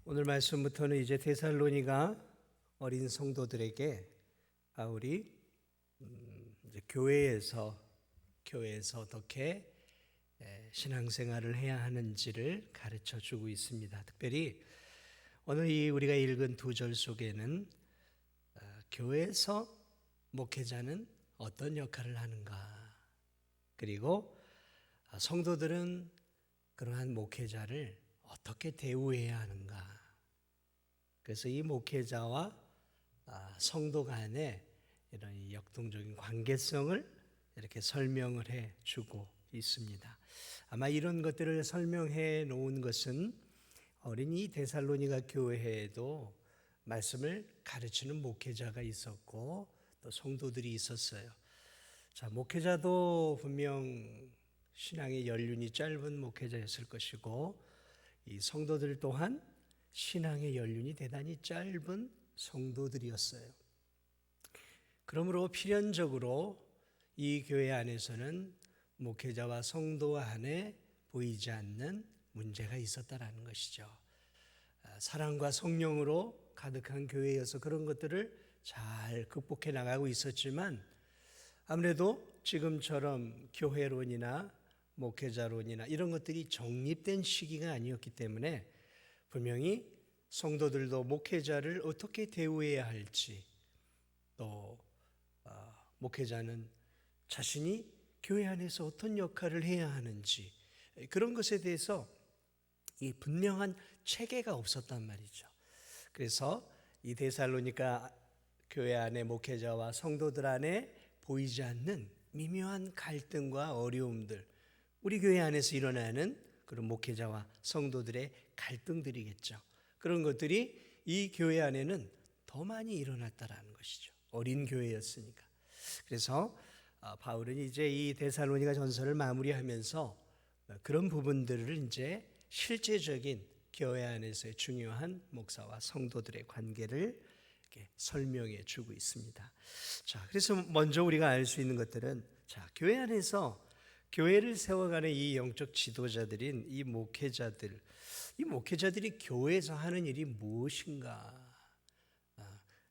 오늘 말씀부터는 이제 데살로니가 어린 성도들에게 바울이 이제 교회에서 어떻게 신앙생활을 해야 하는지를 가르쳐 주고 있습니다. 특별히 오늘 우리가 읽은 두 절 속에는 교회에서 목회자는 어떤 역할을 하는가, 그리고 성도들은 그러한 목회자를 어떻게 대우해야 하는가. 그래서 이 목회자와 성도 간의 이런 역동적인 관계성을 이렇게 설명을 해 주고 있습니다. 아마 이런 것들을 설명해 놓은 것은 어린이 데살로니가 교회에도 말씀을 가르치는 목회자가 있었고 또 성도들이 있었어요. 자, 목회자도 분명 신앙의 연륜이 짧은 목회자였을 것이고, 이 성도들 또한 신앙의 연륜이 대단히 짧은 성도들이었어요. 그러므로 필연적으로 이 교회 안에서는 목회자와 성도 안에 보이지 않는 문제가 있었다라는 것이죠. 사랑과 성령으로 가득한 교회여서 그런 것들을 잘 극복해 나가고 있었지만, 아무래도 지금처럼 교회론이나 목회자론이나 이런 것들이 정립된 시기가 아니었기 때문에 분명히 성도들도 목회자를 어떻게 대우해야 할지, 또 목회자는 자신이 교회 안에서 어떤 역할을 해야 하는지, 그런 것에 대해서 이 분명한 체계가 없었단 말이죠. 그래서 이 데살로니가 교회 안에 목회자와 성도들 안에 보이지 않는 미묘한 갈등과 어려움들, 우리 교회 안에서 일어나는 그런 목회자와 성도들의 갈등들이겠죠. 그런 것들이 이 교회 안에는 더 많이 일어났다라는 것이죠. 어린 교회였으니까. 그래서 바울은 이제 이 데살로니가 전서를 마무리하면서 그런 부분들을 이제 실제적인 교회 안에서의 중요한 목사와 성도들의 관계를 이렇게 설명해 주고 있습니다. 자, 그래서 먼저 우리가 알 수 있는 것들은, 자, 교회 안에서 교회를 세워가는 이 영적 지도자들인 이 목회자들이 교회에서 하는 일이 무엇인가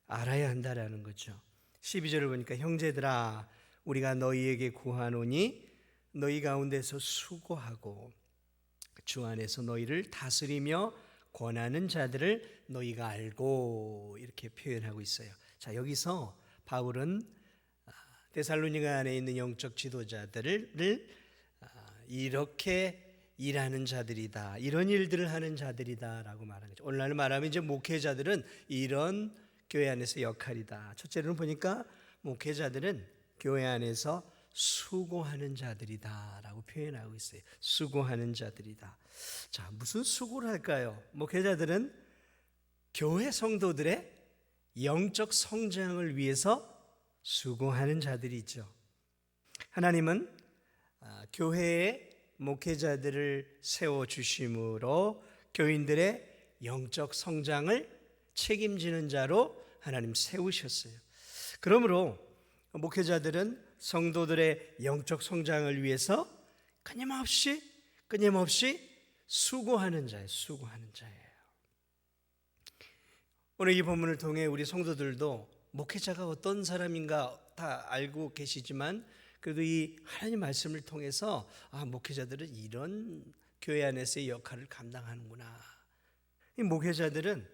알아야 한다라는 거죠. 12절을 보니까 형제들아 우리가 너희에게 구하노니 너희 가운데서 수고하고 주 안에서 너희를 다스리며 권하는 자들을 너희가 알고, 이렇게 표현하고 있어요. 자, 여기서 바울은 데살로니가 안에 있는 영적 지도자들을 이렇게 일하는 자들이다, 이런 일들을 하는 자들이다 라고 말하는 거죠. 오늘날 말하면 이제 목회자들은 이런 교회 안에서 역할이다. 첫째로는 보니까 목회자들은 교회 안에서 수고하는 자들이다 라고 표현하고 있어요. 수고하는 자들이다. 자, 무슨 수고를 할까요? 목회자들은 교회 성도들의 영적 성장을 위해서 수고하는 자들이죠. 하나님은 교회에 목회자들을 세워주심으로 교인들의 영적 성장을 책임지는 자로 하나님 세우셨어요. 그러므로 목회자들은 성도들의 영적 성장을 위해서 끊임없이 수고하는 자예요. 오늘 이 본문을 통해 우리 성도들도 목회자가 어떤 사람인가 다 알고 계시지만, 그래도 이 하나님 말씀을 통해서 목회자들은 이런 교회 안에서의 역할을 감당하는구나. 이 목회자들은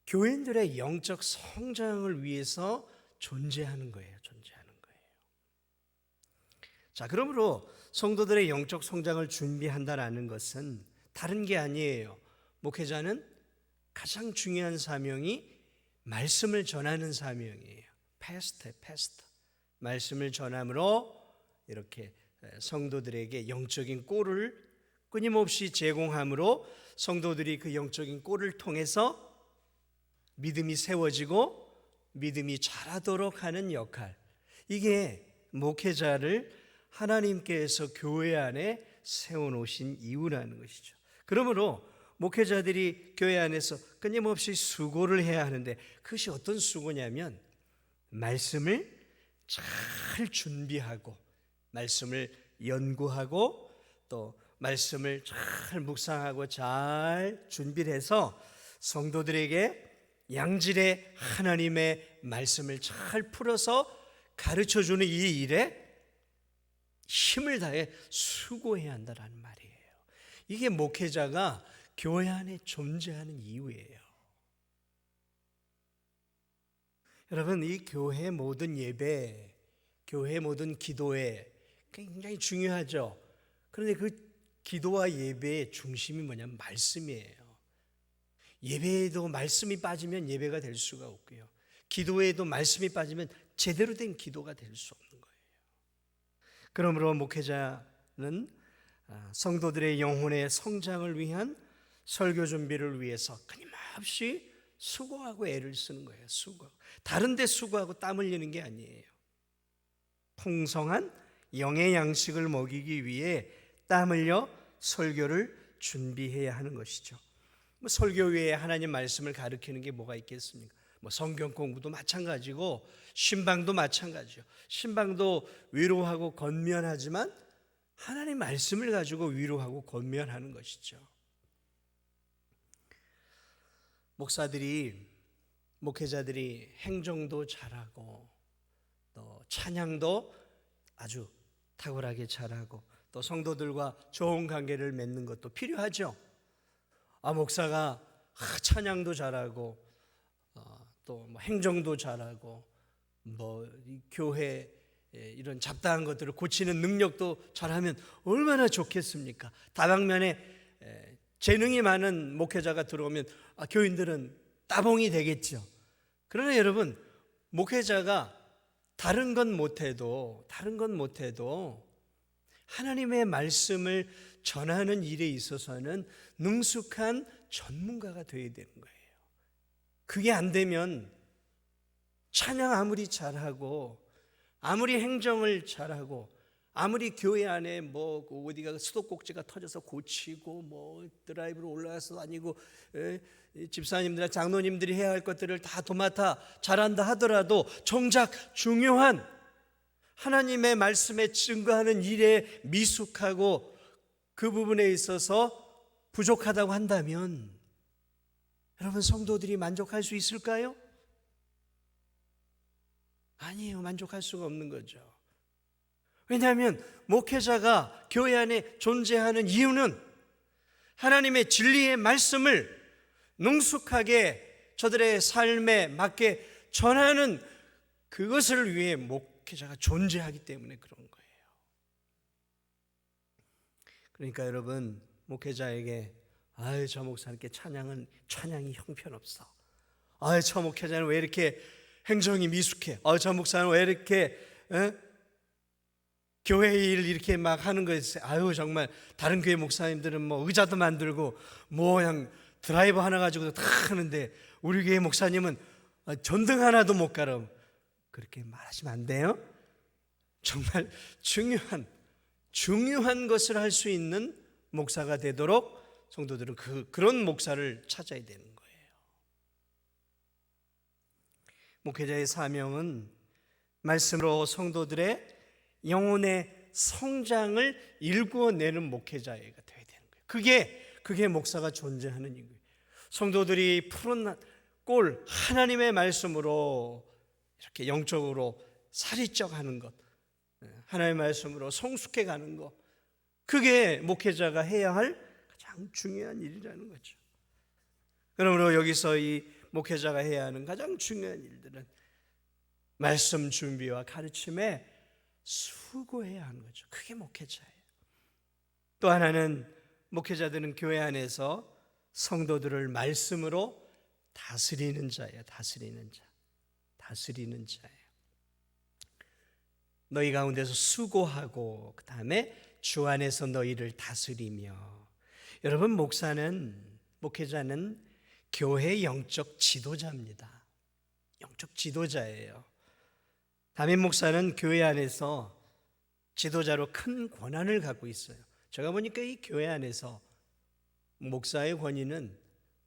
교인들의 영적 성장을 위해서 존재하는 거예요. 자, 그러므로 성도들의 영적 성장을 준비한다라는 것은 다른 게 아니에요. 목회자는 가장 중요한 사명이 말씀을 전하는 사명이에요. 패스터. 말씀을 전함으로 이렇게 성도들에게 영적인 꼴을 끊임없이 제공함으로 성도들이 그 영적인 꼴을 통해서 믿음이 세워지고 믿음이 자라도록 하는 역할, 이게 목회자를 하나님께서 교회 안에 세워놓으신 이유라는 것이죠. 그러므로 목회자들이 교회 안에서 끊임없이 수고를 해야 하는데, 그것이 어떤 수고냐면 말씀을 잘 준비하고 말씀을 연구하고 또 말씀을 잘 묵상하고 잘 준비를 해서 성도들에게 양질의 하나님의 말씀을 잘 풀어서 가르쳐주는 이 일에 힘을 다해 수고해야 한다는 말이에요. 이게 목회자가 교회 안에 존재하는 이유예요. 여러분, 이 교회 모든 예배, 교회 모든 기도에 굉장히 중요하죠. 그런데 그 기도와 예배의 중심이 뭐냐면 말씀이에요. 예배에도 말씀이 빠지면 예배가 될 수가 없고요. 기도에도 말씀이 빠지면 제대로 된 기도가 될 수 없는 거예요. 그러므로 목회자는 성도들의 영혼의 성장을 위한 설교 준비를 위해서 끊임없이 수고하고 애를 쓰는 거예요. 수고하고. 다른 데 수고하고 땀 흘리는 게 아니에요. 풍성한 영의 양식을 먹이기 위해 땀 흘려 설교를 준비해야 하는 것이죠. 설교 외에 하나님 말씀을 가르치는 게 뭐가 있겠습니까? 성경 공부도 마찬가지고 신방도 마찬가지죠. 신방도 위로하고 권면하지만 하나님 말씀을 가지고 위로하고 권면하는 것이죠. 목회자들이 행정도 잘하고 또 찬양도 아주 탁월하게 잘하고 또 성도들과 좋은 관계를 맺는 것도 필요하죠. 목사가 찬양도 잘하고 또 행정도 잘하고 이 교회 이런 잡다한 것들을 고치는 능력도 잘하면 얼마나 좋겠습니까? 다방면에 재능이 많은 목회자가 들어오면 교인들은 따봉이 되겠죠. 그러나 여러분, 목회자가 다른 건 못해도 하나님의 말씀을 전하는 일에 있어서는 능숙한 전문가가 되어야 되는 거예요. 그게 안 되면 찬양 아무리 잘하고 아무리 행정을 잘하고 아무리 교회 안에 어디가 수도꼭지가 터져서 고치고 드라이브로 올라가서 다니고 집사님들, 장로님들이 해야 할 것들을 다 도맡아 잘한다 하더라도 정작 중요한 하나님의 말씀에 증거하는 일에 미숙하고 그 부분에 있어서 부족하다고 한다면 여러분, 성도들이 만족할 수 있을까요? 아니에요. 만족할 수가 없는 거죠. 왜냐하면 목회자가 교회 안에 존재하는 이유는 하나님의 진리의 말씀을 능숙하게 저들의 삶에 맞게 전하는 그것을 위해 목회자가 존재하기 때문에 그런 거예요. 그러니까 여러분, 목회자에게 저 목사님께 찬양이 형편없어. 저 목회자는 왜 이렇게 행정이 미숙해. 저 목사는 왜 이렇게 교회 일 이렇게 막 하는 거에 정말 다른 교회 목사님들은 의자도 만들고 그냥 드라이버 하나 가지고도 다 하는데 우리 교회 목사님은 전등 하나도 못 갈아. 그렇게 말하시면 안 돼요. 정말 중요한 것을 할 수 있는 목사가 되도록 성도들은 그런 목사를 찾아야 되는 거예요. 목회자의 사명은 말씀으로 성도들의 영혼의 성장을 일구어내는 목회자가 되어야 되는 거예요. 그게 목사가 존재하는 이유예요. 성도들이 푸른 꼴 하나님의 말씀으로 이렇게 영적으로 살이 쪄가는 것, 하나님의 말씀으로 성숙해 가는 것, 그게 목회자가 해야 할 가장 중요한 일이라는 거죠. 그러므로 여기서 이 목회자가 해야 하는 가장 중요한 일들은 말씀 준비와 가르침에 수고해야 하는 거죠. 그게 목회자예요. 또 하나는 목회자들은 교회 안에서 성도들을 말씀으로 다스리는 자예요. 다스리는 자예요. 너희 가운데서 수고하고 그 다음에 주 안에서 너희를 다스리며. 여러분, 목회자는 교회 영적 지도자입니다. 영적 지도자예요. 담임 목사는 교회 안에서 지도자로 큰 권한을 갖고 있어요. 제가 보니까 이 교회 안에서 목사의 권위는,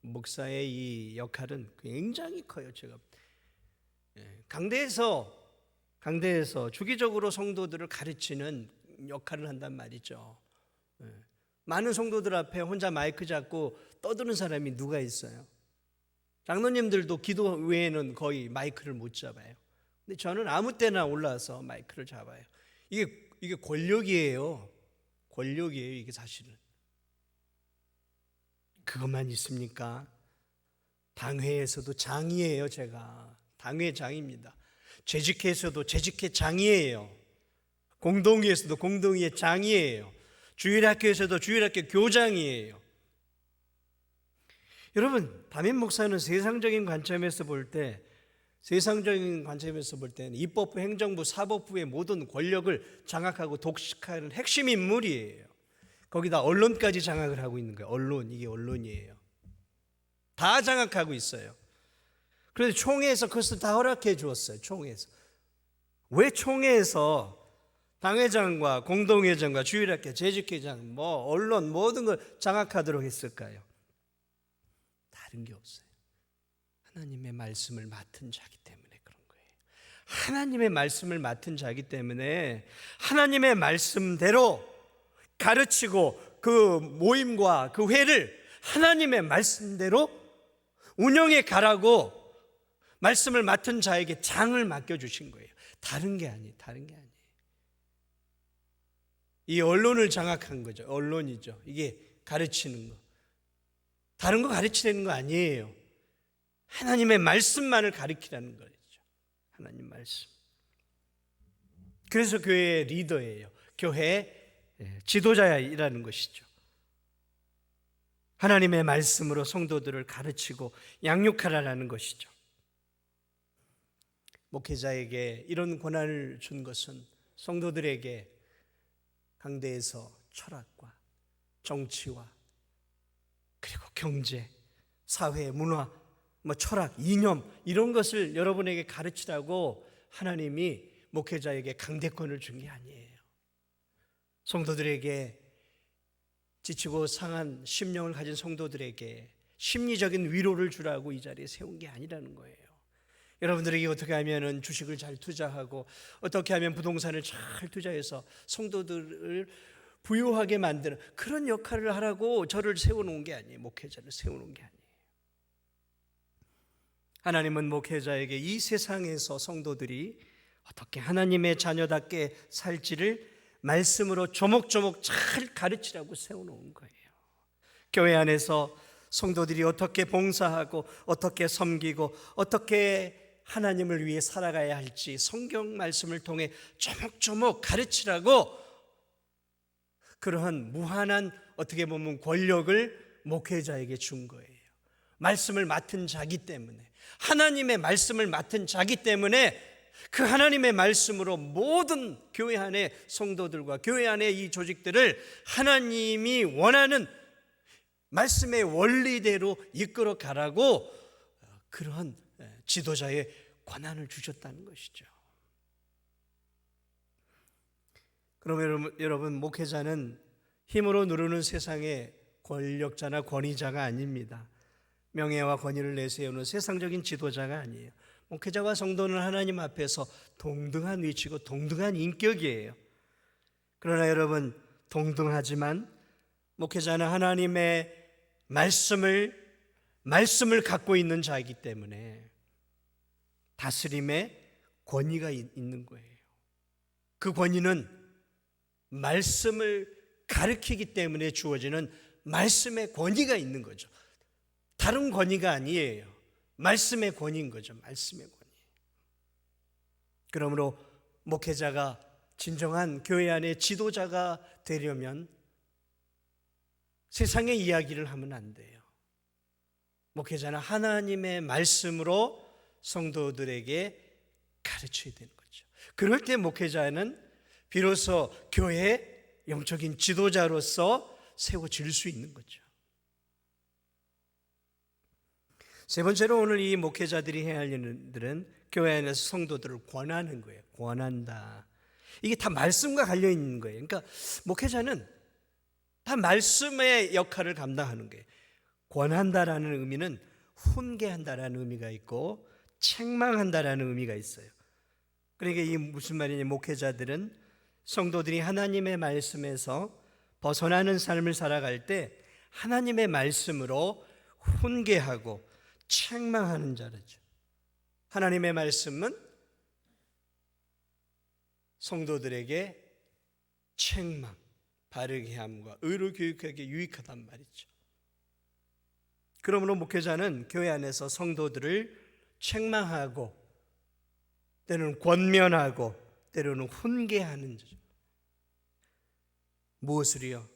목사의 이 역할은 굉장히 커요. 제가 강대에서 주기적으로 성도들을 가르치는 역할을 한단 말이죠. 많은 성도들 앞에 혼자 마이크 잡고 떠드는 사람이 누가 있어요? 장로님들도 기도 외에는 거의 마이크를 못 잡아요. 근데 저는 아무 때나 올라와서 마이크를 잡아요. 이게 권력이에요. 권력이에요, 이게 사실은. 그것만 있습니까? 당회에서도 장이에요, 제가. 당회 장입니다. 재직회에서도 재직회 장이에요. 공동회에서도 공동회 장이에요. 주일학교에서도 주일학교 교장이에요. 여러분, 담임 목사는 세상적인 관점에서 볼 때, 입법부, 행정부, 사법부의 모든 권력을 장악하고 독식하는 핵심 인물이에요. 거기다 언론까지 장악을 하고 있는 거예요. 언론, 이게 언론이에요. 다 장악하고 있어요. 그런데 총회에서 그것을 다 허락해 주었어요. 총회에서. 왜 총회에서 당회장과 공동회장과 주일학교 재직회장, 언론 모든 걸 장악하도록 했을까요? 다른 게 없어요. 하나님의 말씀을 맡은 자기 때문에 그런 거예요. 하나님의 말씀을 맡은 자기 때문에 하나님의 말씀대로 가르치고 그 모임과 그 회를 하나님의 말씀대로 운영해 가라고 말씀을 맡은 자에게 장을 맡겨주신 거예요. 다른 게 아니에요. 이 언론을 장악한 거죠. 언론이죠. 이게 가르치는 거. 다른 거 가르치려는 거 아니에요. 하나님의 말씀만을 가르치라는 거죠. 하나님 말씀. 그래서 교회의 리더예요. 교회의 지도자이라는 것이죠. 하나님의 말씀으로 성도들을 가르치고 양육하라는 것이죠. 목회자에게 이런 권한을 준 것은 성도들에게 강대에서 철학과 정치와 그리고 경제, 사회, 문화, 철학, 이념 이런 것을 여러분에게 가르치라고 하나님이 목회자에게 강대권을 준 게 아니에요. 성도들에게 지치고 상한 심령을 가진 성도들에게 심리적인 위로를 주라고 이 자리에 세운 게 아니라는 거예요. 여러분들에게 어떻게 하면 주식을 잘 투자하고 어떻게 하면 부동산을 잘 투자해서 성도들을 부유하게 만드는 그런 역할을 하라고 저를 세워놓은 게 아니에요. 목회자를 세워놓은 게 아니에요. 하나님은 목회자에게 이 세상에서 성도들이 어떻게 하나님의 자녀답게 살지를 말씀으로 조목조목 잘 가르치라고 세워놓은 거예요. 교회 안에서 성도들이 어떻게 봉사하고 어떻게 섬기고 어떻게 하나님을 위해 살아가야 할지 성경 말씀을 통해 조목조목 가르치라고 그러한 무한한 어떻게 보면 권력을 목회자에게 준 거예요. 말씀을 맡은 자기 때문에, 하나님의 말씀을 맡은 자기 때문에 그 하나님의 말씀으로 모든 교회 안의 성도들과 교회 안의 이 조직들을 하나님이 원하는 말씀의 원리대로 이끌어 가라고 그러한 지도자의 권한을 주셨다는 것이죠. 그럼 여러분, 목회자는 힘으로 누르는 세상의 권력자나 권위자가 아닙니다. 명예와 권위를 내세우는 세상적인 지도자가 아니에요. 목회자와 성도는 하나님 앞에서 동등한 위치고 동등한 인격이에요. 그러나 여러분, 동등하지만 목회자는 하나님의 말씀을 갖고 있는 자이기 때문에 다스림의 권위가 있는 거예요. 그 권위는 말씀을 가르치기 때문에 주어지는 말씀의 권위가 있는 거죠. 다른 권위가 아니에요. 말씀의 권위인 거죠. 말씀의 권위. 그러므로 목회자가 진정한 교회 안의 지도자가 되려면 세상의 이야기를 하면 안 돼요. 목회자는 하나님의 말씀으로 성도들에게 가르쳐야 되는 거죠. 그럴 때 목회자는 비로소 교회의 영적인 지도자로서 세워질 수 있는 거죠. 세 번째로 오늘 이 목회자들이 해야 할 일들은 교회 안에서 성도들을 권하는 거예요. 권한다. 이게 다 말씀과 관련 있는 거예요. 그러니까 목회자는 다 말씀의 역할을 감당하는 거예요. 권한다라는 의미는 훈계한다라는 의미가 있고 책망한다라는 의미가 있어요. 그러니까 이게 무슨 말이냐, 목회자들은 성도들이 하나님의 말씀에서 벗어나는 삶을 살아갈 때 하나님의 말씀으로 훈계하고 책망하는 자라죠. 하나님의 말씀은 성도들에게 책망, 바르게 함과 의로 교육하기에 유익하단 말이죠. 그러므로 목회자는 교회 안에서 성도들을 책망하고 때로는 권면하고 때로는 훈계하는 자죠. 무엇을요?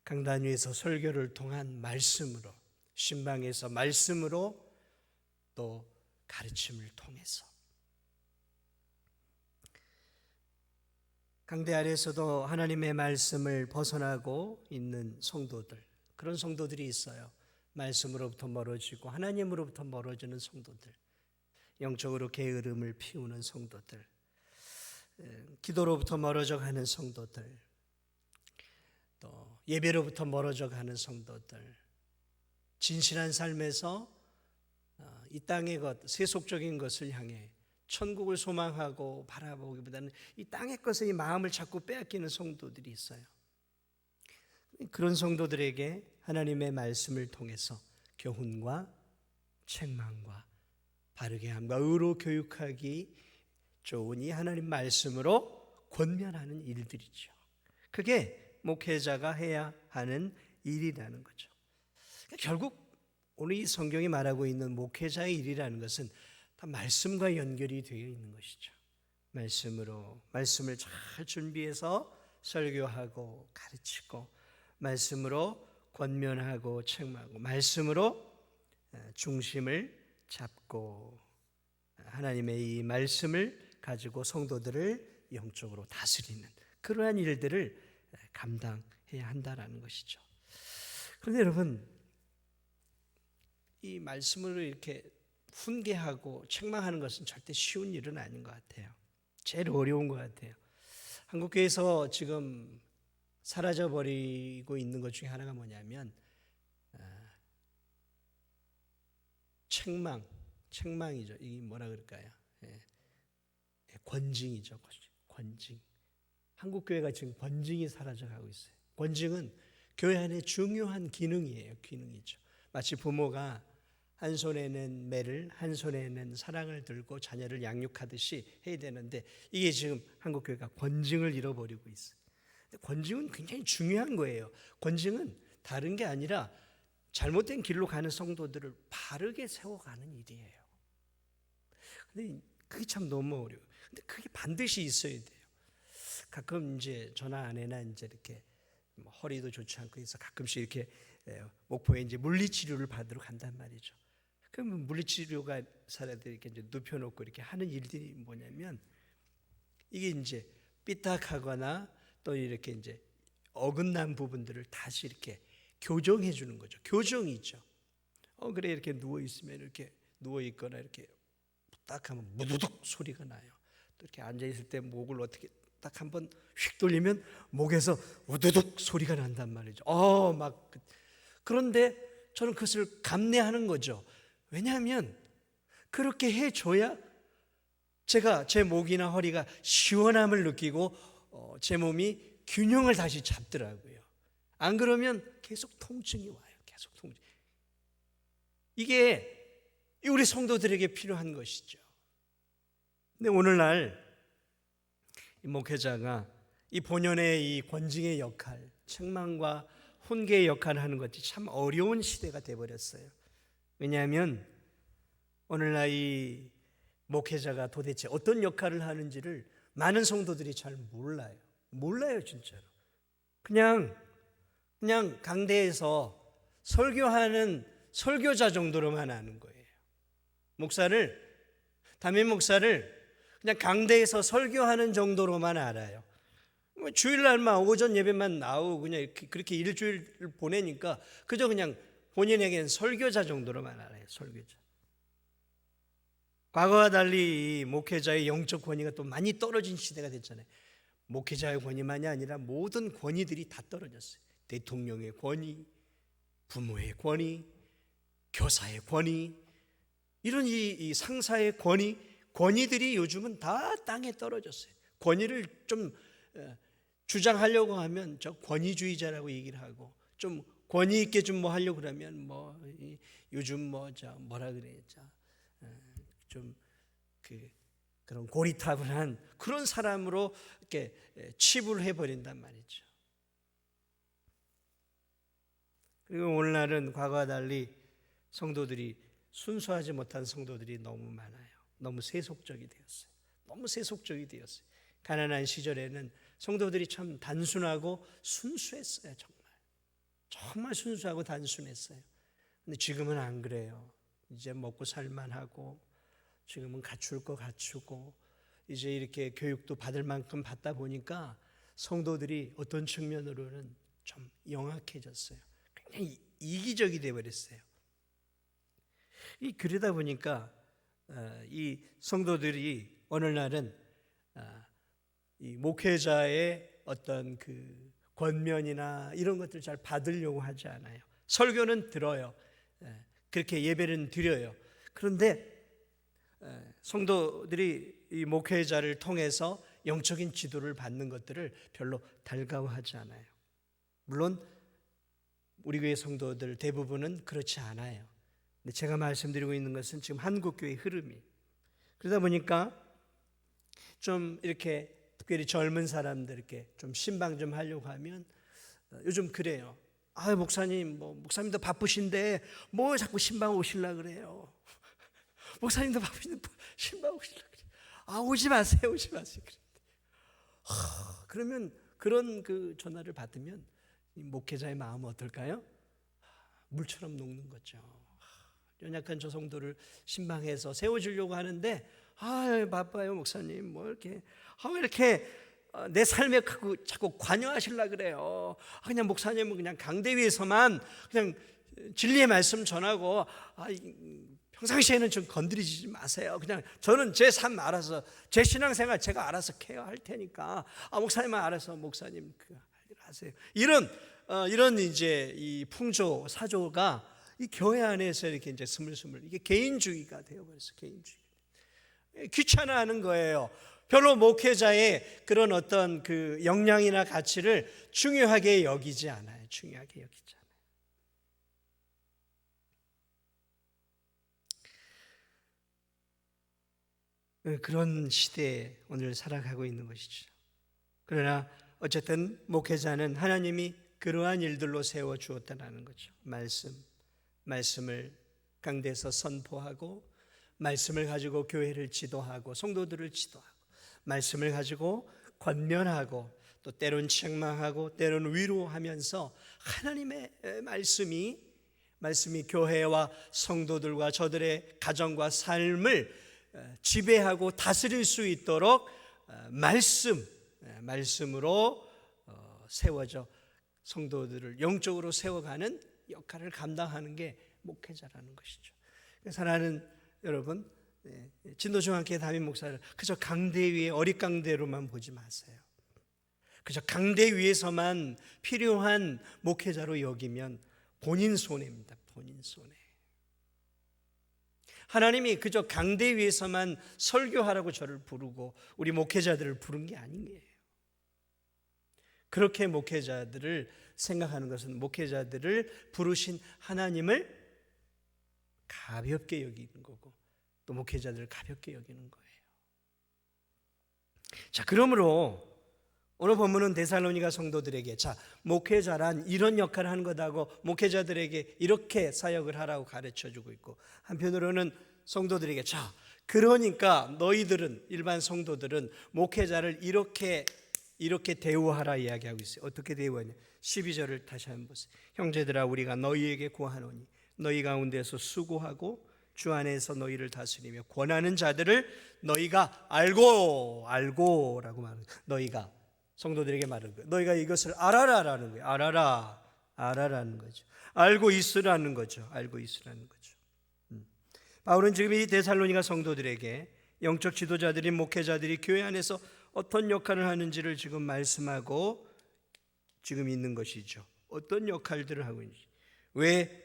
강단 위에서 설교를 통한 말씀으로, 신방에서 말씀으로, 또 가르침을 통해서. 강대 아래에서도 하나님의 말씀을 벗어나고 있는 성도들, 그런 성도들이 있어요. 말씀으로부터 멀어지고 하나님으로부터 멀어지는 성도들, 영적으로 게으름을 피우는 성도들, 기도로부터 멀어져 가는 성도들, 또 예배로부터 멀어져 가는 성도들, 진실한 삶에서 이 땅의 것, 세속적인 것을 향해 천국을 소망하고 바라보기보다는 이 땅의 것에 이 마음을 자꾸 빼앗기는 성도들이 있어요. 그런 성도들에게 하나님의 말씀을 통해서 교훈과 책망과 바르게 함과 의로 교육하기 좋은 이 하나님 말씀으로 권면하는 일들이죠. 그게 목회자가 해야 하는 일이라는 거죠. 결국 오늘 이 성경이 말하고 있는 목회자의 일이라는 것은 다 말씀과 연결이 되어 있는 것이죠. 말씀을 잘 준비해서 설교하고 가르치고, 말씀으로 권면하고 책망하고, 말씀으로 중심을 잡고 하나님의 이 말씀을 가지고 성도들을 영적으로 다스리는 그러한 일들을 감당해야 한다는 것이죠. 그런데 여러분, 이 말씀으로 이렇게 훈계하고 책망하는 것은 절대 쉬운 일은 아닌 것 같아요. 제일 어려운 것 같아요. 한국교회에서 지금 사라져버리고 있는 것 중에 하나가 뭐냐면 책망이죠. 이게 뭐라 그럴까요? 권징이죠. 권징. 한국교회가 지금 권징이 사라져가고 있어요. 권징은 교회 안에 중요한 기능이에요. 기능이죠. 마치 부모가 한 손에는 매를, 한 손에는 사랑을 들고 자녀를 양육하듯이 해야 되는데, 이게 지금 한국교회가 권징을 잃어버리고 있어요. 권징은 굉장히 중요한 거예요. 권징은 다른 게 아니라 잘못된 길로 가는 성도들을 바르게 세워가는 일이에요. 근데 그게 참 너무 어려워요. 근데 그게 반드시 있어야 돼요. 가끔 이제 저나 아내나 이제 이렇게 허리도 좋지 않고 해서 가끔씩 이렇게 목포에 이제 물리치료를 받으러 간단 말이죠. 그러면 물리치료가 사람들이 이렇게 이제 눕혀놓고 이렇게 하는 일들이 뭐냐면, 이게 이제 삐딱하거나 또 이렇게 이제 어긋난 부분들을 다시 이렇게 교정해 주는 거죠. 교정이죠. 그래 이렇게 누워 있으면 이렇게 누워 있거나 이렇게 딱 하면 무두둑 소리가 나요. 또 이렇게 앉아 있을 때 목을 어떻게 딱 한번 휙 돌리면 목에서 우두둑 소리가 난단 말이죠. 그런데 저는 그것을 감내하는 거죠. 왜냐하면 그렇게 해줘야 제가 제 목이나 허리가 시원함을 느끼고 제 몸이 균형을 다시 잡더라고요. 안 그러면 계속 통증이 와요. 계속 통증. 이게 우리 성도들에게 필요한 것이죠. 근데 오늘날 이 목회자가 이 본연의 이 권징의 역할, 책망과 훈계의 역할을 하는 것이 참 어려운 시대가 되어버렸어요. 왜냐하면 오늘날 이 목회자가 도대체 어떤 역할을 하는지를 많은 성도들이 잘 몰라요 진짜로. 그냥 강대에서 설교하는 설교자 정도로만 아는 거예요. 담임 목사를 그냥 강대에서 설교하는 정도로만 알아요. 주일날만 오전 예배만 나오고 그냥 그렇게 일주일 보내니까 그저 그냥 본인에게는 설교자 정도로만 알아요. 설교자. 과거와 달리 이 목회자의 영적 권위가 또 많이 떨어진 시대가 됐잖아요. 목회자의 권위만이 아니라 모든 권위들이 다 떨어졌어요. 대통령의 권위, 부모의 권위, 교사의 권위, 이런 이 상사의 권위들이 요즘은 다 땅에 떨어졌어요. 권위를 좀 주장하려고 하면 저 권위주의자라고 얘기를 하고, 좀 권위 있게 좀 뭐 하려고 그러면 뭐 요즘 뭐 저 뭐라 그래요, 좀 그런 고리타분한 그런 사람으로 이렇게 치부를 해버린단 말이죠. 그리고 오늘날은 과거와 달리 성도들이, 순수하지 못한 성도들이 너무 많아요. 너무 세속적이 되었어요. 너무 세속적이 되었어요. 가난한 시절에는 성도들이 참 단순하고 순수했어요. 정말 순수하고 단순했어요. 근데 지금은 안 그래요. 이제 먹고 살만하고, 지금은 갖출 거 갖추고, 이제 이렇게 교육도 받을 만큼 받다 보니까 성도들이 어떤 측면으로는 좀 영악해졌어요. 굉장히 이기적이 되어버렸어요. 그러다 보니까 이 성도들이 어느 날은 이 목회자의 어떤 그 권면이나 이런 것들 잘 받으려고 하지 않아요. 설교는 들어요. 그렇게 예배는 드려요. 그런데 성도들이 이 목회자를 통해서 영적인 지도를 받는 것들을 별로 달가워하지 않아요. 물론 우리 교회 성도들 대부분은 그렇지 않아요. 근데 제가 말씀드리고 있는 것은 지금 한국교회의 흐름이, 그러다 보니까 좀 이렇게 특별히 젊은 사람들 이렇게 좀 신방 좀 하려고 하면 요즘 그래요. 아, 목사님, 목사님도 바쁘신데 뭐 자꾸 신방 오시려 그래요. 목사님도 바쁘신데 신방 오시려 그래요. 아, 오지 마세요, 오지 마세요. 그러면 그런 그 전화를 받으면 이 목회자의 마음은 어떨까요? 물처럼 녹는 거죠. 연약한 저 성도를 신방해서 세워주려고 하는데, 아, 바빠요, 목사님. 뭐 이렇게, 왜 이렇게 내 삶에 자꾸 관여하시려 그래요. 그냥 목사님은 그냥 강대 위에서만 그냥 진리의 말씀 전하고, 평상시에는 좀 건드리지 마세요. 그냥 저는 제 삶 알아서, 제 신앙생활 제가 알아서 케어할 테니까, 목사님은 알아서 목사님 그 할 일 하세요. 이런 이제 이 풍조 사조가 이 교회 안에서 이렇게 이제 스물스물 이게 개인주의가 되어버렸어요. 개인주의. 귀찮아하는 거예요. 별로 목회자의 그런 어떤 그 역량이나 가치를 중요하게 여기지 않아요. 중요하게 여기지 않아요. 그런 시대에 오늘 살아가고 있는 것이죠. 그러나 어쨌든 목회자는 하나님이 그러한 일들로 세워 주었다는 거죠. 말씀을 강대에서 선포하고, 말씀을 가지고 교회를 지도하고 성도들을 지도하고, 말씀을 가지고 권면하고, 또 때론 책망하고 때론 위로하면서 하나님의 말씀이 교회와 성도들과 저들의 가정과 삶을 지배하고 다스릴 수 있도록 말씀으로 세워져 성도들을 영적으로 세워가는 역할을 감당하는 게 목회자라는 것이죠. 사랑하는 여러분, 진도중앙교회 담임 목사를 그저 강대 위에 어릿강대로만 보지 마세요. 그저 강대 위에서만 필요한 목회자로 여기면 본인 손해입니다. 본인 손해. 하나님이 그저 강대 위에서만 설교하라고 저를 부르고 우리 목회자들을 부른 게 아니에요. 그렇게 목회자들을 생각하는 것은 목회자들을 부르신 하나님을 가볍게 여기는 거고, 또 목회자들을 가볍게 여기는 거예요. 자, 그러므로 오늘 본문은 데살로니가 성도들에게, 목회자란 이런 역할을 하는 거다고 목회자들에게 이렇게 사역을 하라고 가르쳐주고 있고, 한편으로는 성도들에게 그러니까 너희들은, 일반 성도들은 목회자를 이렇게 대우하라 이야기하고 있어요. 어떻게 대우하냐? 12절을 다시 한번 보세요. 형제들아, 우리가 너희에게 구하노니 너희 가운데서 수고하고 주 안에서 너희를 다스리며 권하는 자들을 너희가 알고라고 말하는 거예요. 너희가 성도들에게 말하는 거예요. 너희가 이것을 알아라라는 거예요. 알아라는 거죠. 알고 있으라는 거죠. 바울은 지금 이 데살로니가 성도들에게 영적 지도자들인 목회자들이 교회 안에서 어떤 역할을 하는지를 지금 말씀하고 지금 있는 것이죠. 어떤 역할들을 하고 있는지, 왜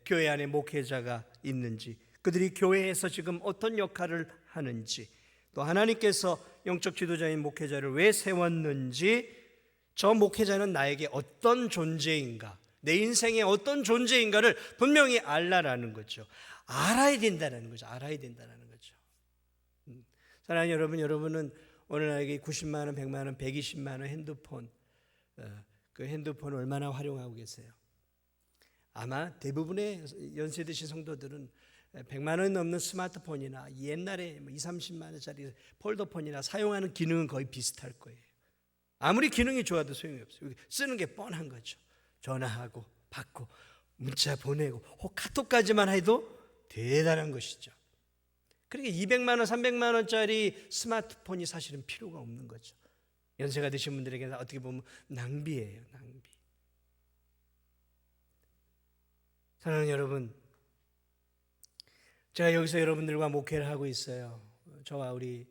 교회 안에 목회자가 있는지, 그들이 교회에서 지금 어떤 역할을 하는지, 또 하나님께서 영적 지도자인 목회자를 왜 세웠는지 저 목회자는 나에게 어떤 존재인가, 내 인생의 어떤 존재인가를 분명히 알라라는 거죠. 알아야 된다는 거죠. 알아야 된다는 거죠. 사랑하는 여러분, 여러분은 오늘 나에게 90만 원, 100만 원, 120만 원 핸드폰, 그 핸드폰을 얼마나 활용하고 계세요? 아마 대부분의 연세 드신 성도들은 100만 원 넘는 스마트폰이나 옛날에 20, 30만 원짜리 폴더폰이나 사용하는 기능은 거의 비슷할 거예요. 아무리 기능이 좋아도 소용이 없어요. 쓰는 게 뻔한 거죠. 전화하고 받고 문자 보내고 카톡까지만 해도 대단한 것이죠. 그러니까 200만 원, 300만 원짜리 스마트폰이 사실은 필요가 없는 거죠. 연세가 드신 분들에게는 어떻게 보면 낭비예요, 낭비. 사랑하는 여러분, 제가 여기서 여러분들과 목회를 하고 있어요. 저와 우리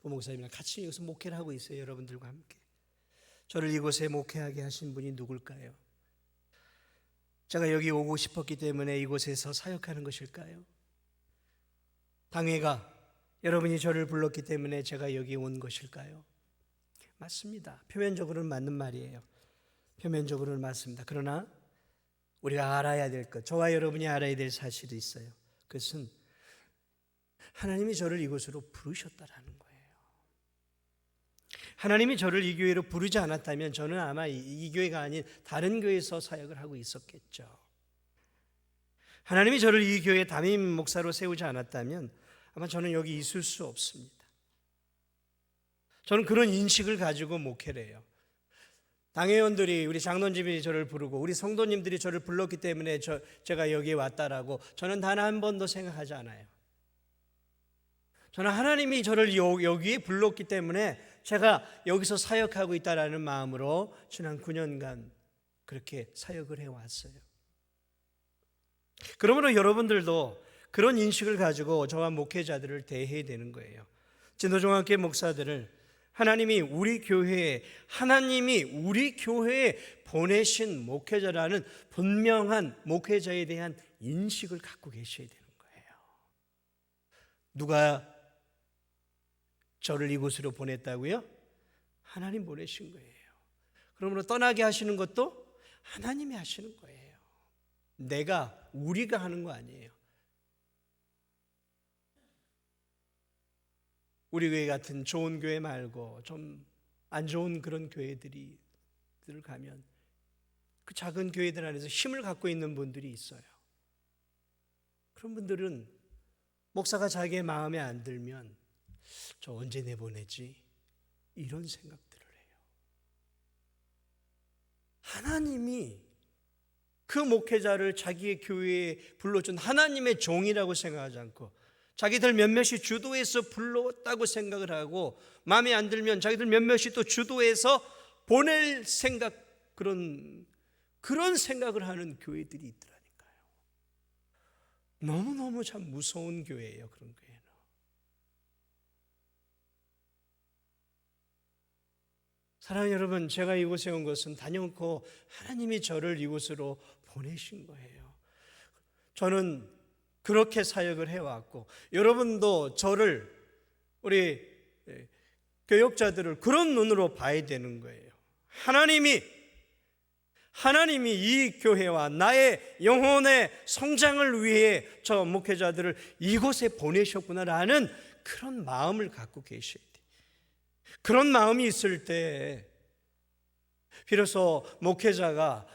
부목사님이랑 같이 여기서 목회를 하고 있어요. 여러분들과 함께. 저를 이곳에 목회하게 하신 분이 누굴까요? 제가 여기 오고 싶었기 때문에 이곳에서 사역하는 것일까요? 당회가 여러분이 저를 불렀기 때문에 제가 여기 온 것일까요? 맞습니다. 표면적으로는 맞는 말이에요. 표면적으로는 맞습니다. 그러나 우리가 알아야 될 것, 저와 여러분이 알아야 될 사실이 있어요. 그것은 하나님이 저를 이곳으로 부르셨다라는 거예요. 하나님이 저를 이 교회로 부르지 않았다면 저는 아마 이 교회가 아닌 다른 교회에서 사역을 하고 있었겠죠. 하나님이 저를 이 교회 담임 목사로 세우지 않았다면 아마 저는 여기 있을 수 없습니다. 저는 그런 인식을 가지고 목회를 해요. 당회원들이, 우리 장로님들이 저를 부르고 우리 성도님들이 저를 불렀기 때문에 제가 여기에 왔다라고 저는 단 한 번도 생각하지 않아요. 저는 하나님이 저를 여기에 불렀기 때문에 제가 여기서 사역하고 있다라는 마음으로 지난 9년간 그렇게 사역을 해왔어요. 그러므로 여러분들도 그런 인식을 가지고 저와 목회자들을 대해야 되는 거예요. 진도종합교회 목사들을 하나님이 우리 교회에 보내신 목회자라는 분명한 목회자에 대한 인식을 갖고 계셔야 되는 거예요. 누가 저를 이곳으로 보냈다고요? 하나님 보내신 거예요. 그러므로 떠나게 하시는 것도 하나님이 하시는 거예요. 우리가 하는 거 아니에요. 우리 교회 같은 좋은 교회 말고 좀 안 좋은 그런 교회들을 가면 그 작은 교회들 안에서 힘을 갖고 있는 분들이 있어요. 그런 분들은 목사가 자기의 마음에 안 들면 저 언제 내보내지? 이런 생각들을 해요. 하나님이 그 목회자를 자기의 교회에 불러준 하나님의 종이라고 생각하지 않고 자기들 몇몇이 주도해서 불렀다고 생각을 하고 마음에 안 들면 자기들 몇몇이 또 주도해서 보낼 생각, 그런 생각을 하는 교회들이 있더라니까요. 너무너무 참 무서운 교회예요. 그런 교회는. 사랑하는 여러분, 제가 이곳에 온 것은 단연코 하나님이 저를 이곳으로 보내신 거예요. 저는 그렇게 사역을 해왔고 여러분도 저를, 우리 교역자들을 그런 눈으로 봐야 되는 거예요. 하나님이 이 교회와 나의 영혼의 성장을 위해 저 목회자들을 이곳에 보내셨구나라는 그런 마음을 갖고 계셔야 돼요. 그런 마음이 있을 때 비로소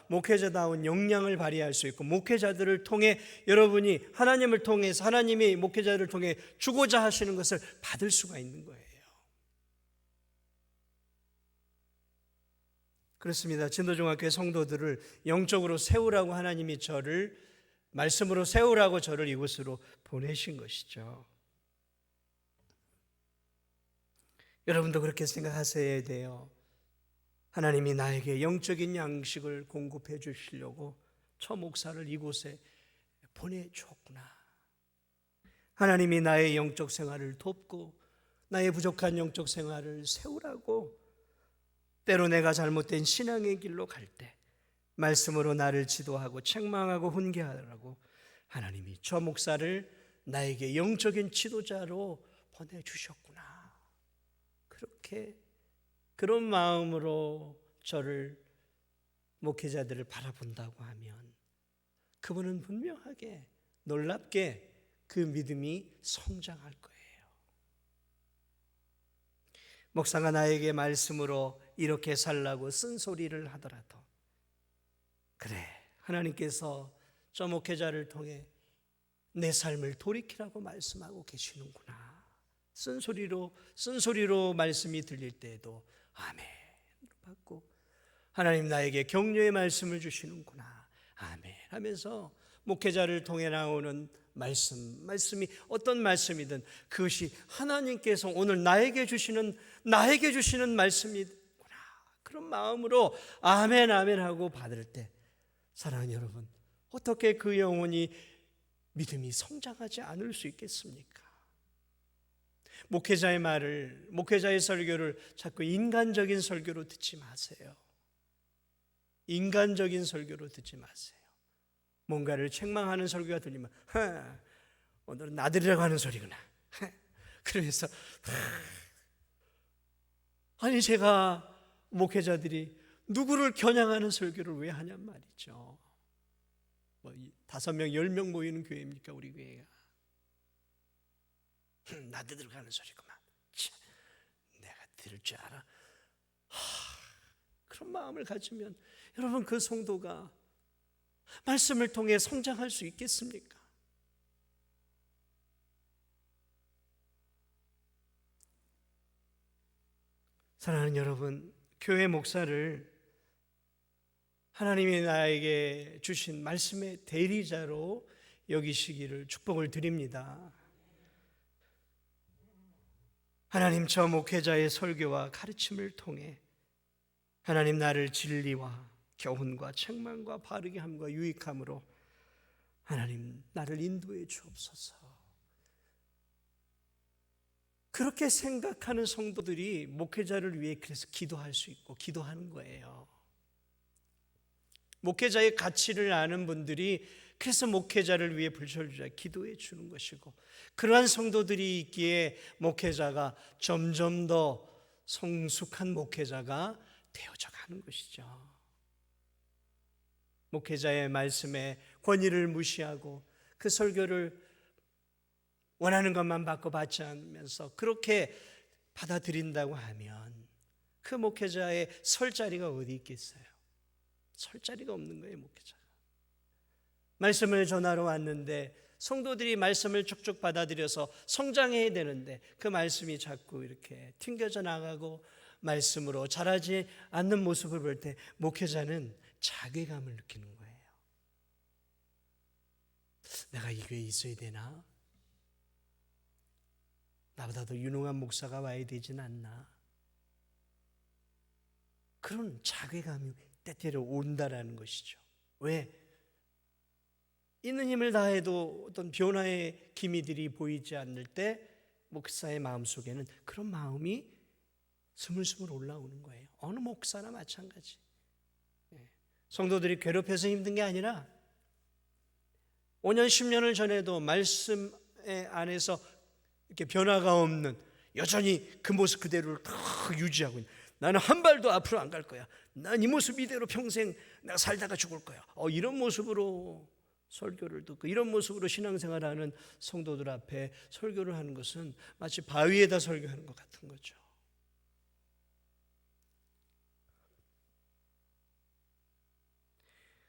목회자다운 역량을 발휘할 수 있고 목회자들을 통해 여러분이 하나님을 통해서 하나님이 목회자들을 통해 주고자 하시는 것을 받을 수가 있는 거예요. 그렇습니다. 진도중학교의 성도들을 영적으로 세우라고 하나님이 저를 말씀으로 세우라고 저를 이곳으로 보내신 것이죠. 여러분도 그렇게 생각하셔야 돼요. 하나님이 나에게 영적인 양식을 공급해 주시려고 저 목사를 이곳에 보내주었구나. 하나님이 나의 영적 생활을 돕고 나의 부족한 영적 생활을 세우라고, 때로 내가 잘못된 신앙의 길로 갈 때 말씀으로 나를 지도하고 책망하고 훈계하라고 하나님이 저 목사를 나에게 영적인 지도자로 보내주셨구나. 그런 마음으로 저를 목회자들을 바라본다고 하면 그분은 분명하게 놀랍게 그 믿음이 성장할 거예요. 목사가 나에게 말씀으로 이렇게 살라고 쓴소리를 하더라도 그래, 하나님께서 저 목회자를 통해 내 삶을 돌이키라고 말씀하고 계시는구나. 쓴소리로 말씀이 들릴 때에도 아멘 받고 하나님 나에게 격려의 말씀을 주시는구나. 아멘 하면서 목회자를 통해 나오는 말씀이 어떤 말씀이든 그것이 하나님께서 오늘 나에게 주시는 말씀이구나. 그런 마음으로 아멘 아멘 하고 받을 때 사랑하는 여러분, 어떻게 그 영혼이 믿음이 성장하지 않을 수 있겠습니까? 목회자의 설교를 자꾸 인간적인 설교로 듣지 마세요. 인간적인 설교로 듣지 마세요. 뭔가를 책망하는 설교가 들리면 오늘은 나들이라고 하는 소리구나. 그래서 아니 제가 목회자들이 누구를 겨냥하는 설교를 왜 하냔 말이죠. 5명, 10명 모이는 교회입니까 우리 교회가? 나들이로 가는 소리구만. 내가 들을 줄 알아? 그런 마음을 가지면 여러분 그 성도가 말씀을 통해 성장할 수 있겠습니까? 사랑하는 여러분, 교회 목사를 하나님이 나에게 주신 말씀의 대리자로 여기시기를 축복을 드립니다. 하나님 저 목회자의 설교와 가르침을 통해 하나님 나를 진리와 교훈과 책망과 바르게 함과 유익함으로 하나님 나를 인도해 주옵소서. 그렇게 생각하는 성도들이 목회자를 위해 그래서 기도할 수 있고 기도하는 거예요. 목회자의 가치를 아는 분들이 그래서 목회자를 위해 불철주야 기도해 주는 것이고, 그러한 성도들이 있기에 목회자가 점점 더 성숙한 목회자가 되어져 가는 것이죠. 목회자의 말씀에 권위를 무시하고 그 설교를 원하는 것만 받지 않으면서 그렇게 받아들인다고 하면 그 목회자의 설 자리가 어디 있겠어요? 설 자리가 없는 거예요. 목회자가 말씀을 전하러 왔는데 성도들이 말씀을 쭉쭉 받아들여서 성장해야 되는데 그 말씀이 자꾸 이렇게 튕겨져 나가고 말씀으로 자라지 않는 모습을 볼 때 목회자는 자괴감을 느끼는 거예요. 내가 이 교회에 있어야 되나? 나보다 더 유능한 목사가 와야 되진 않나? 그런 자괴감이 때때로 온다라는 것이죠. 왜? 있는 힘을 다해도 어떤 변화의 기미들이 보이지 않을 때 목사의 마음속에는 그런 마음이 스물스물 올라오는 거예요. 어느 목사나 마찬가지. 성도들이 괴롭혀서 힘든 게 아니라 5년, 10년을 전에도 말씀 안에서 이렇게 변화가 없는 여전히 그 모습 그대로를 다 유지하고 있는, 나는 한 발도 앞으로 안 갈 거야, 난 이 모습 이대로 평생 내가 살다가 죽을 거야, 이런 모습으로 설교를 듣고 이런 모습으로 신앙생활하는 성도들 앞에 설교를 하는 것은 마치 바위에다 설교하는 것 같은 거죠.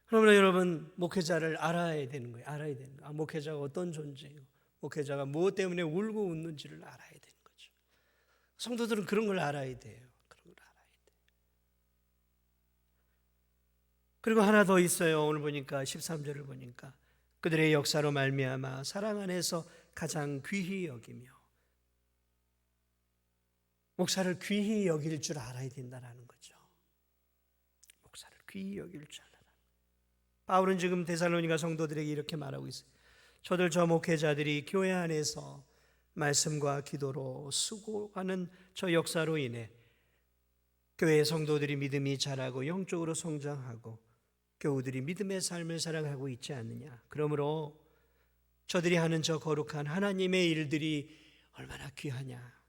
그러므로 여러분, 목회자를 알아야 되는 거예요. 알아야 되는 거예요. 목회자가 어떤 존재예요, 목회자가 무엇 때문에 울고 웃는지를 알아야 되는 거죠. 성도들은 그런 걸 알아야 돼요. 그런 걸 알아야 돼요. 그리고 하나 더 있어요. 오늘 보니까 13절을 보니까 그들의 역사로 말미암아 사랑 안에서 가장 귀히 여기며, 목사를 귀히 여길 줄 알아야 된다는 거죠. 목사를 귀히 여길 줄 알아야. 바울은 지금 데살로니가 성도들에게 이렇게 말하고 있어요. 저들 저 목회자들이 교회 안에서 말씀과 기도로 수고하는 저 역사로 인해 교회의 성도들이 믿음이 자라고 영적으로 성장하고 교우들이 믿음의 삶을 살아가고 있지 않느냐. 그러므로 저들이 하는 저 거룩한 하나님의 일들이 얼마나 귀하냐.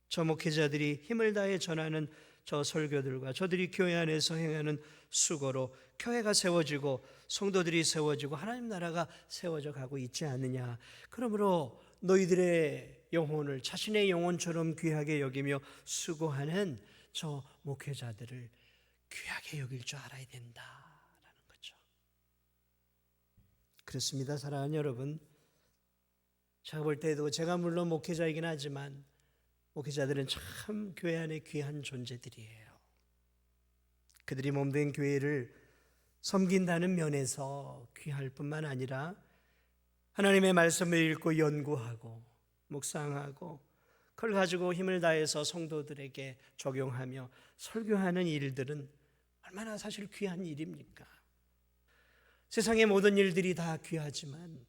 저 목회자들이 힘을 다해 전하는 저 설교들과 저들이 교회 안에서 행하는 수고로 교회가 세워지고 성도들이 세워지고 하나님 나라가 세워져 가고 있지 않느냐. 그러므로 너희들의 영혼을 자신의 영혼처럼 귀하게 여기며 수고하는 저 목회자들을 귀하게 여길 줄 알아야 된다라는 거죠. 그렇습니다. 사랑하는 여러분, 제가 볼 때도 제가 물론 목회자이긴 하지만 목회자들은 참 교회 안에 귀한 존재들이에요. 그들이 몸된 교회를 섬긴다는 면에서 귀할 뿐만 아니라 하나님의 말씀을 읽고 연구하고 묵상하고 그걸 가지고 힘을 다해서 성도들에게 적용하며 설교하는 일들은 얼마나 사실 귀한 일입니까? 세상의 모든 일들이 다 귀하지만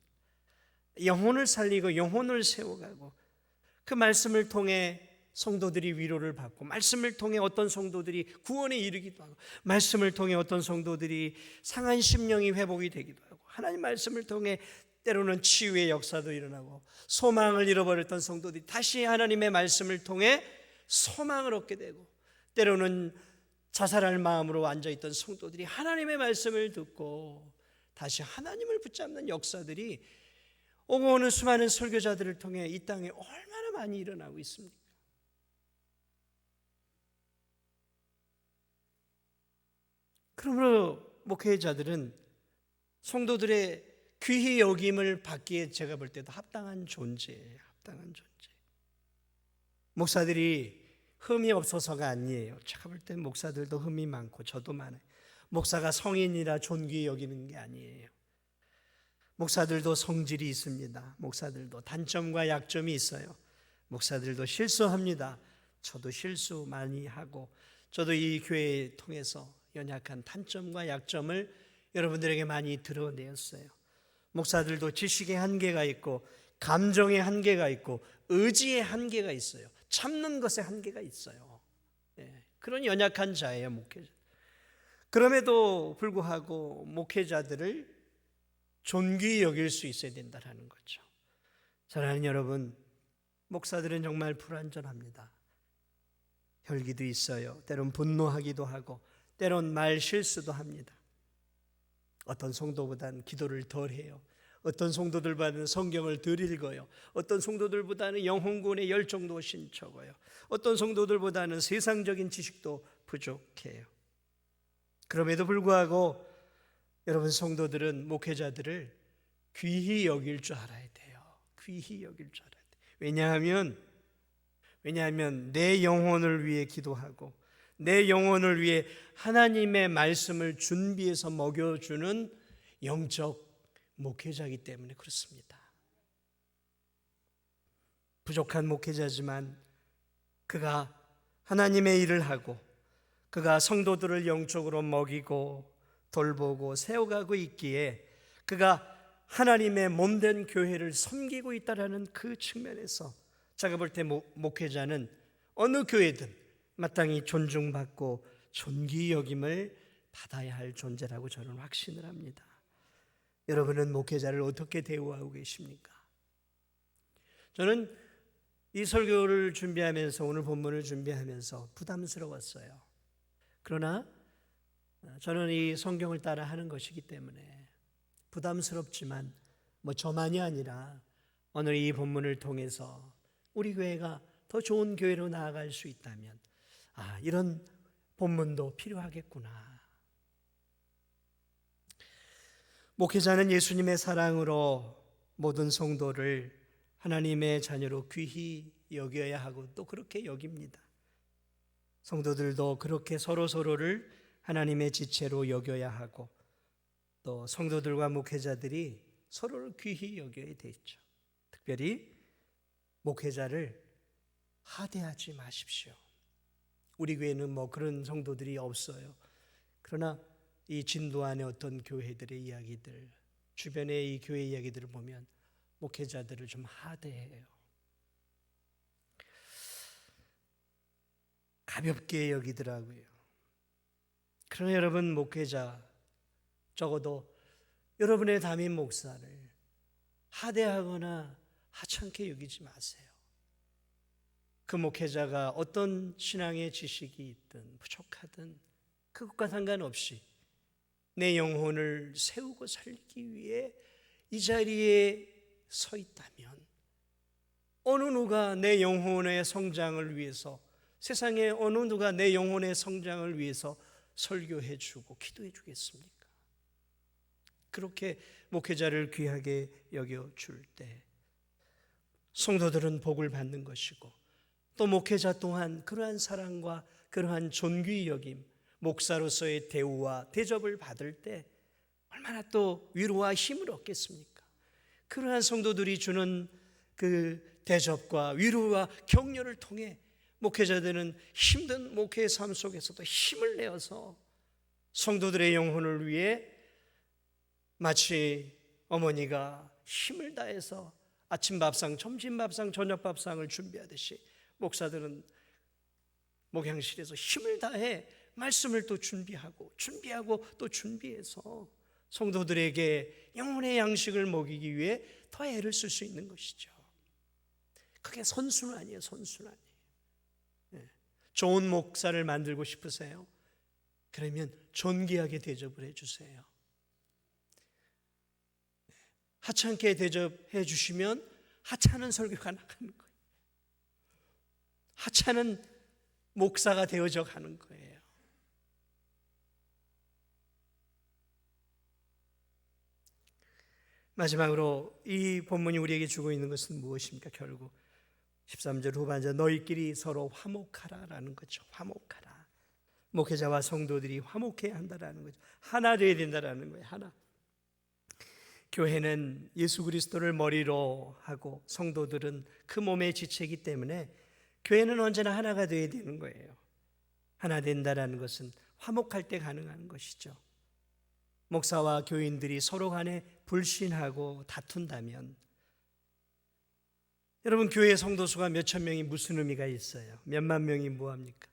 영혼을 살리고 영혼을 세워가고 그 말씀을 통해 성도들이 위로를 받고 말씀을 통해 어떤 성도들이 구원에 이르기도 하고 말씀을 통해 어떤 성도들이 상한 심령이 회복이 되기도 하고 하나님 말씀을 통해 때로는 치유의 역사도 일어나고 소망을 잃어버렸던 성도들이 다시 하나님의 말씀을 통해 소망을 얻게 되고 때로는 자살할 마음으로 앉아있던 성도들이 하나님의 말씀을 듣고 다시 하나님을 붙잡는 역사들이 오고 오는 수많은 설교자들을 통해 이 땅에 얼마나 많이 일어나고 있습니까? 그러므로 목회자들은 성도들의 귀히 여김을 받기에 제가 볼 때도 합당한 존재예요. 합당한 존재. 목사들이 흠이 없어서가 아니에요. 제가 볼 때 목사들도 흠이 많고 저도 많아요. 목사가 성인이라 존귀히 여기는 게 아니에요. 목사들도 성질이 있습니다. 목사들도 단점과 약점이 있어요. 목사들도 실수합니다. 저도 실수 많이 하고 저도 이 교회를 통해서 연약한 단점과 약점을 여러분들에게 많이 드러내었어요. 목사들도 지식의 한계가 있고 감정의 한계가 있고 의지의 한계가 있어요. 참는 것의 한계가 있어요. 그런 연약한 자예요, 목회자. 그럼에도 불구하고 목회자들을 존귀히 여길 수 있어야 된다는 거죠. 사랑하는 여러분, 목사들은 정말 불완전합니다. 혈기도 있어요. 때론 분노하기도 하고 때론 말 실수도 합니다. 어떤 성도보다는 기도를 덜 해요. 어떤 성도들보다는 성경을 덜 읽어요. 어떤 성도들보다는 영혼구원의 열정도 신적어요. 어떤 성도들보다는 세상적인 지식도 부족해요. 그럼에도 불구하고 여러분 성도들은 목회자들을 귀히 여길 줄 알아야 돼요. 귀히 여길 줄 알아야 돼요. 왜냐하면 내 영혼을 위해 기도하고 내 영혼을 위해 하나님의 말씀을 준비해서 먹여주는 영적 목회자이기 때문에 그렇습니다. 부족한 목회자지만 그가 하나님의 일을 하고 그가 성도들을 영적으로 먹이고 돌보고 세워가고 있기에 그가 하나님의 몸된 교회를 섬기고 있다는 그 측면에서 제가 볼 때 목회자는 어느 교회든 마땅히 존중받고 존귀 여김을 받아야 할 존재라고 저는 확신을 합니다. 여러분은 목회자를 어떻게 대우하고 계십니까? 저는 이 설교를 준비하면서 오늘 본문을 준비하면서 부담스러웠어요. 그러나 저는 이 성경을 따라 하는 것이기 때문에 부담스럽지만 저만이 아니라 오늘 이 본문을 통해서 우리 교회가 더 좋은 교회로 나아갈 수 있다면 이런 본문도 필요하겠구나. 목회자는 예수님의 사랑으로 모든 성도를 하나님의 자녀로 귀히 여겨야 하고 또 그렇게 여깁니다. 성도들도 그렇게 서로서로를 하나님의 지체로 여겨야 하고 또 성도들과 목회자들이 서로를 귀히 여겨야 되죠. 특별히 목회자를 하대하지 마십시오. 우리 교회는 그런 성도들이 없어요. 그러나 이 진도 안에 어떤 교회들의 이야기들, 주변의 이 교회 이야기들을 보면 목회자들을 좀 하대해요. 가볍게 여기더라고요. 그러나 여러분 목회자, 적어도 여러분의 담임 목사를 하대하거나 하찮게 여기지 마세요. 그 목회자가 어떤 신앙의 지식이 있든 부족하든 그것과 상관없이 내 영혼을 세우고 살리기 위해 이 자리에 서 있다면 어느 누가 내 영혼의 성장을 위해서, 세상에 어느 누가 내 영혼의 성장을 위해서 설교해 주고 기도해 주겠습니까? 그렇게 목회자를 귀하게 여겨줄 때 성도들은 복을 받는 것이고, 또 목회자 또한 그러한 사랑과 그러한 존귀 여김, 목사로서의 대우와 대접을 받을 때 얼마나 또 위로와 힘을 얻겠습니까? 그러한 성도들이 주는 그 대접과 위로와 격려를 통해 목회자들은 힘든 목회의 삶 속에서도 힘을 내어서 성도들의 영혼을 위해 마치 어머니가 힘을 다해서 아침 밥상, 점심 밥상, 저녁 밥상을 준비하듯이 목사들은 목양실에서 힘을 다해 말씀을 또 준비하고 또 준비해서 성도들에게 영혼의 양식을 먹이기 위해 더 애를 쓸 수 있는 것이죠. 그게 선순환이에요. 선순환이에요. 좋은 목사를 만들고 싶으세요? 그러면 존귀하게 대접을 해주세요. 하찮게 대접해 주시면 하찮은 설교가 나가는 거예요. 하찮은 목사가 되어져 가는 거예요. 마지막으로 이 본문이 우리에게 주고 있는 것은 무엇입니까? 결국 13절 후반절 너희끼리 서로 화목하라라는 거죠. 화목하라. 목회자와 성도들이 화목해야 한다라는 거죠. 하나 되어야 된다라는 거예요. 하나. 교회는 예수 그리스도를 머리로 하고 성도들은 그 몸의 지체이기 때문에 교회는 언제나 하나가 되어야 되는 거예요. 하나 된다라는 것은 화목할 때 가능한 것이죠. 목사와 교인들이 서로 간에 불신하고 다툰다면 여러분, 교회 성도수가 몇천 명이 무슨 의미가 있어요? 몇만 명이 뭐합니까?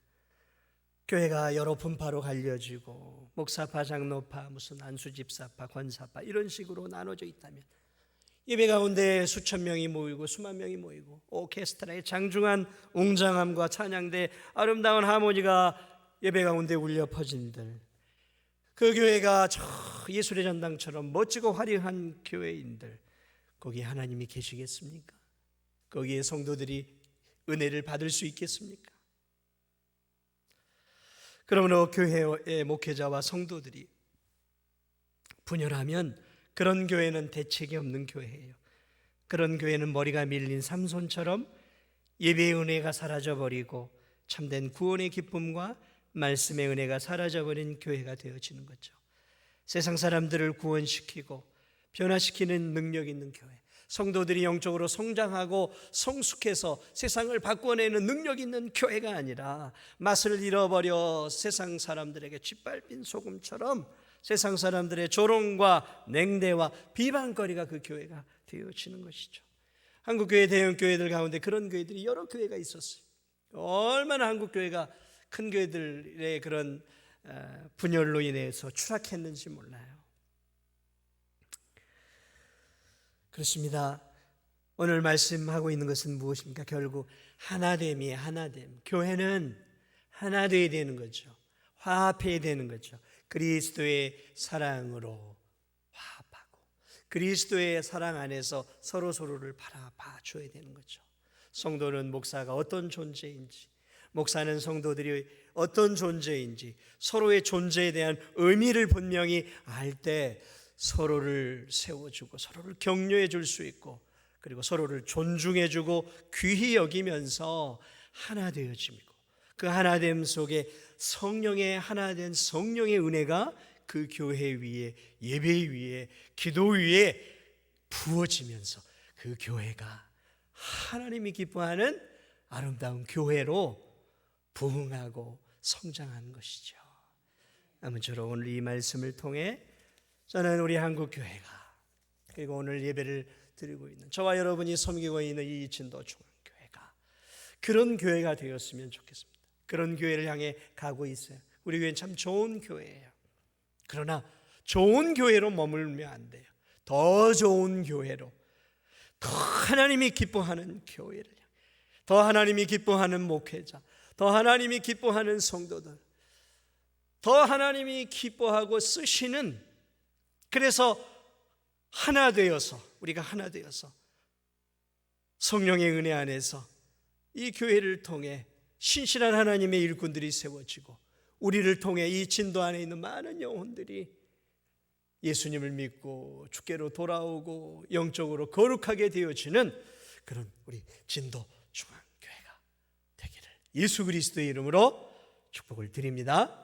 교회가 여러 분파로 갈려지고 목사파, 장로파, 무슨 안수집사파, 권사파 이런 식으로 나눠져 있다면 예배 가운데 수천 명이 모이고 수만 명이 모이고 오케스트라의 장중한 웅장함과 찬양대 아름다운 하모니가 예배 가운데 울려 퍼진들, 그 교회가 저 예술의 전당처럼 멋지고 화려한 교회인들, 거기에 하나님이 계시겠습니까? 거기에 성도들이 은혜를 받을 수 있겠습니까? 그러므로 교회의 목회자와 성도들이 분열하면 그런 교회는 대책이 없는 교회예요. 그런 교회는 머리가 밀린 삼손처럼 예배의 은혜가 사라져버리고 참된 구원의 기쁨과 말씀의 은혜가 사라져버린 교회가 되어지는 거죠. 세상 사람들을 구원시키고 변화시키는 능력 있는 교회, 성도들이 영적으로 성장하고 성숙해서 세상을 바꿔내는 능력 있는 교회가 아니라 맛을 잃어버려 세상 사람들에게 짓밟힌 소금처럼 세상 사람들의 조롱과 냉대와 비방거리가 그 교회가 되어지는 것이죠. 한국교회 대형 교회들 가운데 그런 교회들이 여러 교회가 있었어요. 얼마나 한국교회가 큰 교회들의 그런 분열로 인해서 추락했는지 몰라요. 그렇습니다. 오늘 말씀하고 있는 것은 무엇입니까? 결국 하나됨이에요. 하나됨. 교회는 하나 되어야 되는 거죠. 화합해야 되는 거죠. 그리스도의 사랑으로 화합하고 그리스도의 사랑 안에서 서로를 바라봐줘야 되는 거죠. 성도는 목사가 어떤 존재인지, 목사는 성도들이 어떤 존재인지 서로의 존재에 대한 의미를 분명히 알 때 서로를 세워주고 서로를 격려해 줄 수 있고, 그리고 서로를 존중해 주고 귀히 여기면서 하나 되어지고, 그 하나됨 속에 성령의 하나된 성령의 은혜가 그 교회 위에, 예배 위에, 기도 위에 부어지면서 그 교회가 하나님이 기뻐하는 아름다운 교회로 부흥하고 성장하는 것이죠. 아무쪼록 오늘 이 말씀을 통해 저는 우리 한국교회가, 그리고 오늘 예배를 드리고 있는 저와 여러분이 섬기고 있는 이 진도 중앙교회가 그런 교회가 되었으면 좋겠습니다. 그런 교회를 향해 가고 있어요. 우리 교회는 참 좋은 교회예요. 그러나 좋은 교회로 머물면 안 돼요. 더 좋은 교회로, 더 하나님이 기뻐하는 교회를 향해, 더 하나님이 기뻐하는 목회자, 더 하나님이 기뻐하는 성도들, 더 하나님이 기뻐하고 쓰시는, 그래서 하나 되어서, 우리가 하나 되어서 성령의 은혜 안에서 이 교회를 통해 신실한 하나님의 일꾼들이 세워지고, 우리를 통해 이 진도 안에 있는 많은 영혼들이 예수님을 믿고 주께로 돌아오고 영적으로 거룩하게 되어지는 그런 우리 진도 중앙교회가 되기를 예수 그리스도의 이름으로 축복을 드립니다.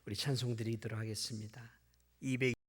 우리 찬송 드리도록 하겠습니다.